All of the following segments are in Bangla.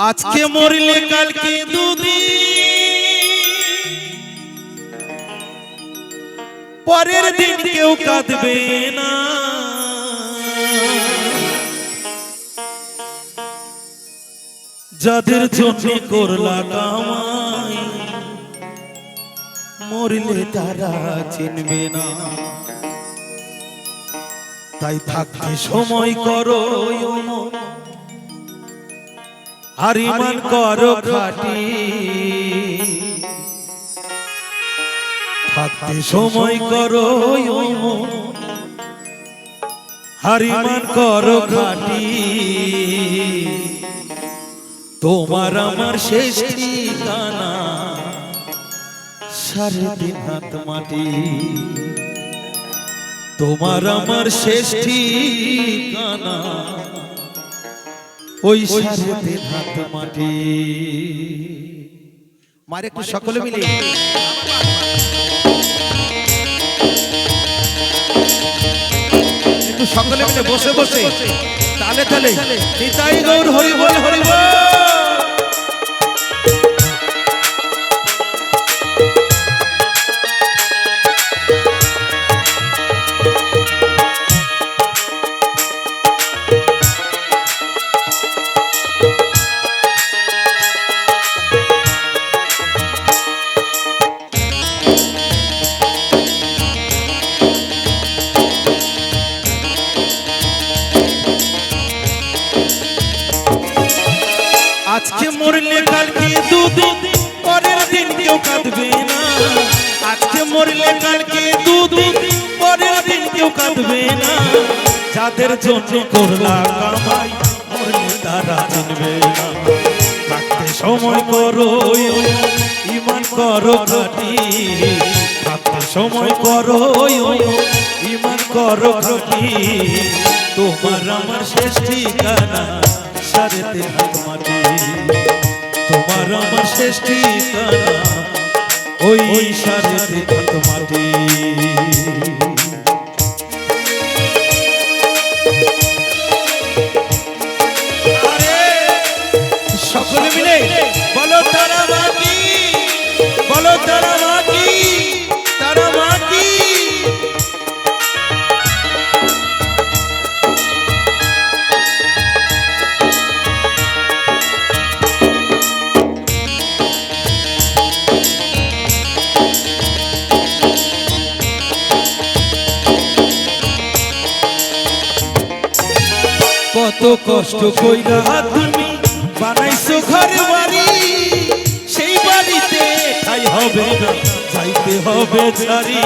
আজকে মরলে কালকে দুদিন পরের দিন কেউ কাঁদবে না। যাদের জন্য করলা কামাই মরলে তারা চিনবে না। তাই থাকতে সময় করো আর ঈমান করো খাঁটি। থাকতে সময় করো আর ঈমান করো খাঁটি। তোমার আমার শেষ ঠিকানা 3.5 হাত মাটি। তোমার আমার শেষ ঠিকানা ওই 3.5 হাত মাটি। মারে একটু সকলে মিলে একটু সকলে মিলে বসে বসে তালে তালে নিতাই গৌর হরি বল হরি বল। আজকে মরলে কালকে দুদিন পরের দিন কেউ কাঁদবে না। আজকে মরলে কালকে দুদিন পরের দিন কেউ কাঁদবে না। যাদের জন্য করলা কামাই মরলে তারা চিনবে না। থাকতে সময় করো ঈমান করো খাঁটি। থাকতে সময় করো ঈমান করো খাঁটি। তোমার আমার শেষ ঠিকানা 3.5 হাত মাটি। তোমার আমার শেষ ঠিকানা ওই 3.5 হাত মাটি। সকলে মিলে বলো তারা মাটি, বলো তারা মাটি, তারা মাটি। কত কষ্ট কইরা তুমি বানাইছো ঘর বাড়ি। সেই বাড়িতে ঠাই হবে না, যাইতে হবে ছাড়ি।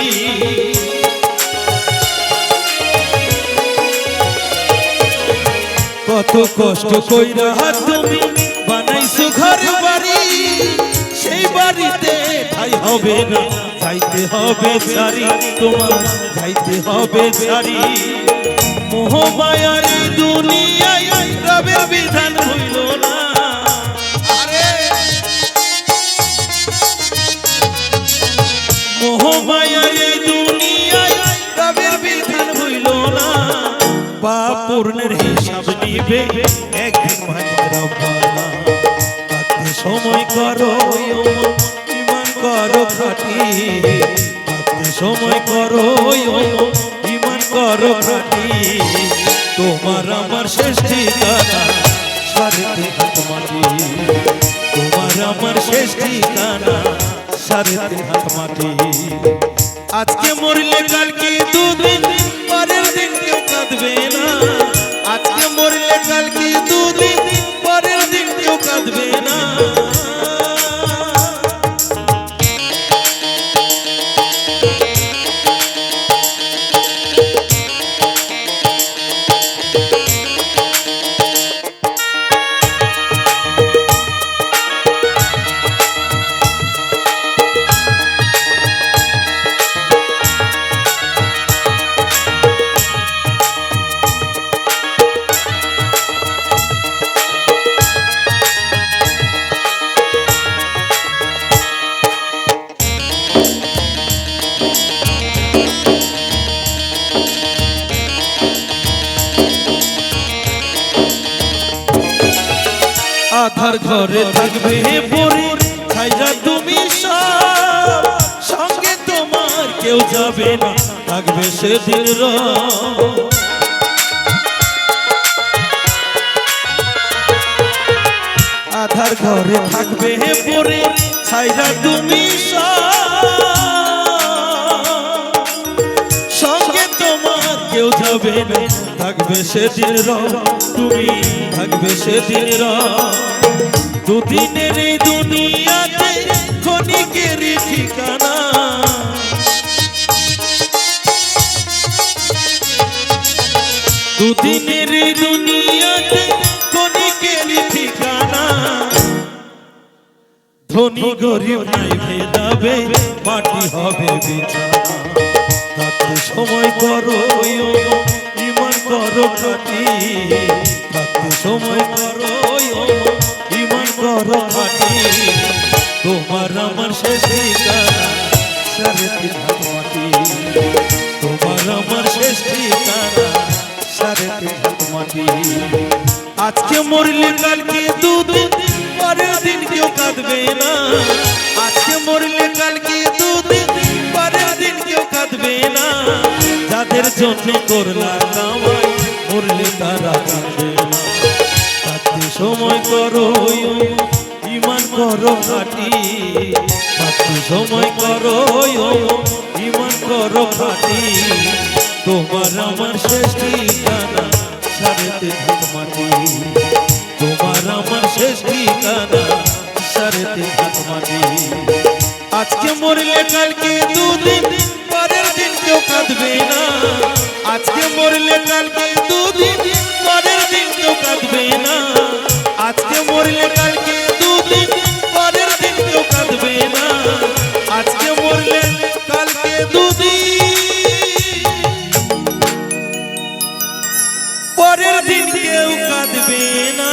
কত কষ্ট কইরা তুমি বানাইছো ঘর বাড়ি। সেই বাড়িতে ঠাই হবে না, যাইতে হবে ছাড়ি। তোমার যাইতে হবে ছাড়ি। মোহমায়ার দুনিয়ায় রবের বিধান হইল না। মোহমায়ার দুনিয়ায় রবের বিধান হইল না। পাপ পূর্ণের হিসাব নিবে একদিন মাঝে রব্বানা। থাকতে সময় করো ঈমান করো খাঁটি। থাকতে সময় করো ঈমান করো খাঁটি। তোমার আমার শেষ ঠিকানা 3.5 হাত মাটি। তোমার আমার শেষ ঠিকানা 3.5 হাত মাটি। আজকে মরলে কালকে দুদিন পরের দিন কেউ কাঁদবে না। আজকে মরলে কালকে দুদিন পরের দিন কেউ কাঁদবে না। আধার ঘরে থাকবে পরে ছাইরা তুমি সব, সঙ্গে তোমার কেউ যাবে না, থাকবে সেদিন রব। আধার ঘরে থাকবে পরে ছাইরা তুমি সঙ্গে তোমার কেউ যাবে না, থাকবে সেদিন রব, তুমি থাকবে সেদিন রব। দুদিনের এই দুনিয়াতে ক্ষণিকের ঠিকানা, দুদিনের এই দুনিয়াতে ক্ষণিকের ঠিকানা। ধনী গরিব নাই ভেদাবে, মাটি হবে বিছানা। থাকতে সময় করো ইমান করো খাটি, থাকতে সময় করো ইমান করো খাটি। তোমার আমার শেষ ঠিকানা সাড়ে তিন হাত মাটি, তোমার আমার শেষ ঠিকানা সাড়ে তিন হাত মাটি। আজকে মরলে কালকে দুদিন, পরের দিন কেউ কাঁদবে না। আজকে মরলে কালকে দুদিন, পরের দিন কেউ কাঁদবে না। যাদের জন্য করলা কামাই, মরলে তারা কাঁদবে না। থাকতে সময় করো ইমান করো খাটি, থাকতে সময় করো ইমান করো খাটি। তোমার আমার শেষ ঠিকানা সাড়ে তিন হাত মাটি, তোমার আমার শেষ ঠিকানা সাড়ে তিন হাত মাটি। আজকে মরলে কালকে দুদিন, পরের দিন কেউ কাঁদবে না। আজকে মরলে কালকে দুদিন, পরের দিন কেউ কাঁদবে না। আজকে মরলে কালকে দুদিন, পরের দিন কেউ কাঁদবে না। আজকে মরলে কালকে দুদিন, পরের দিন কেউ কাঁদবে না।